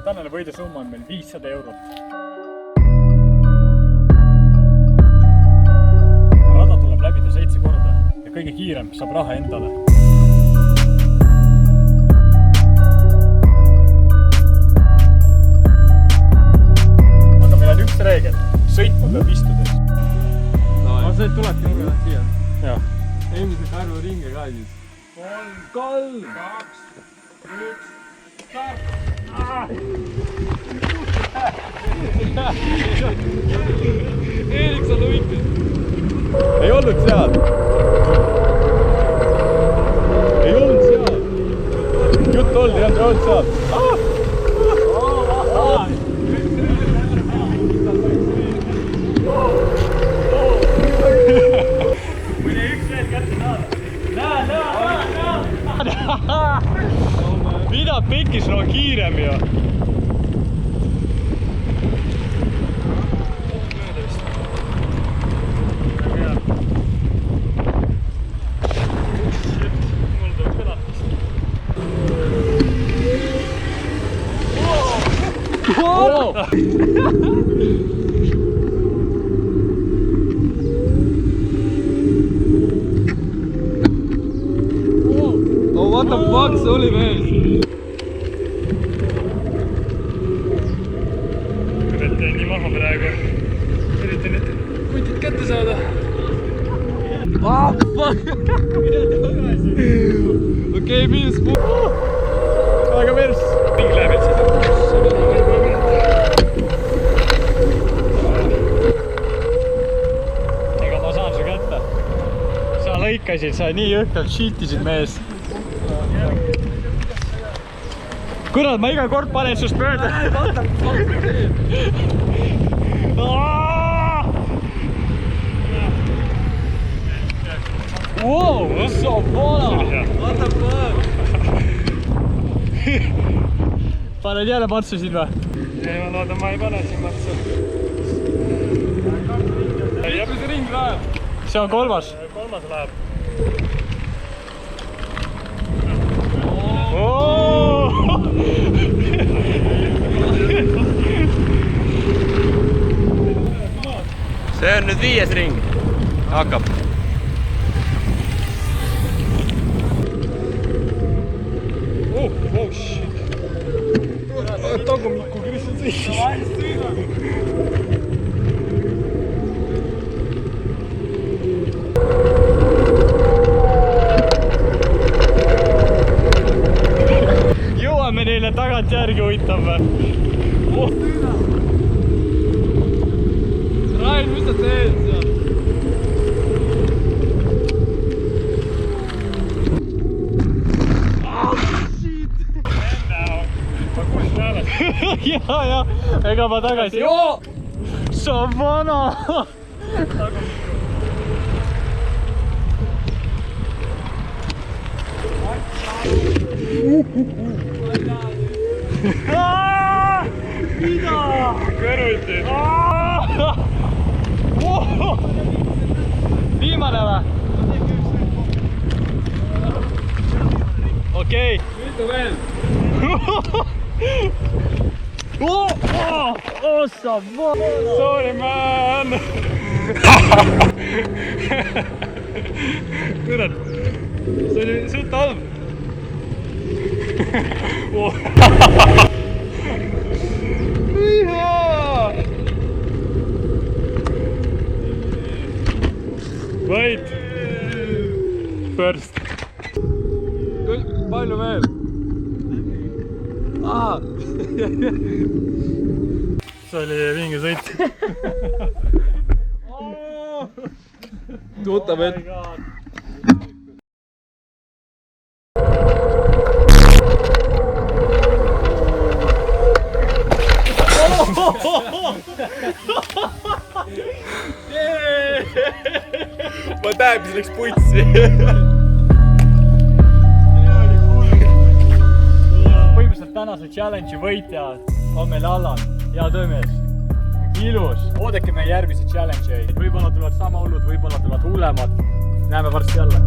Tänane võidusumma on meil 500 eurot. Rada tuleb läbida 7 korda ja kõige kiirem saab raha endale. Aga meil on üks reegel. Sõitma peab istudes. See tulebki nurga läht siia. Jah. Eelmise Karlu ringe ka siis. 3, 2, 1, start! Erik, sa lõikid. Ei olnud seal. Ei olnud seal. Jutt olnud, ei olnud seal. Mine üks veel kätte saada. Näe. Mida pekis on kiirem ju? Oh, what the fuck, see oli mees? Kõigepealt jäin nii maha praegu. Üritan nüüd kutid kätte saada. Ah, fuck! Mine tagasi! Okei, miinus puu! Aega vers! Ring läheb et seda. Ega ma saan su kätte. Sa lõikasid, sa nii jõhkralt shiitisid mees. Kurat, ma iga kord panen sust mööda. Wow, so vana! What the fuck? Paned jälle matsu siin või? Ei, ma loodan, ma ei pane siin matsu. Mis ring läheb? See on kolmas. Kolmas läheb. See on nüüd 5. ring. Hakkab. Oh shit. Tagumikku Kristjan sõitis. Jõuame neile tagant järgi uitama. Rain, mis sa teed seal? ja, ega ma tagasi. Sa vana! Mida? Kõrvuti. Viimane või? Okei. Mitu veel? Sa vana! Sorry man! Kurat, see oli suht halb. Wait! First. Palju veel? See oli vinge sõit. Tuttav hetk. Ma tähen, mis läks putsi. Põhimõtteliselt tänase challenge'i võitja on meil Allan, hea töömees. Ilus. Oodake meie järgmisi challenge'eid. Võib-olla tulevad sama hullud, võib-olla tulevad hullemad. Näeme varsti jälle.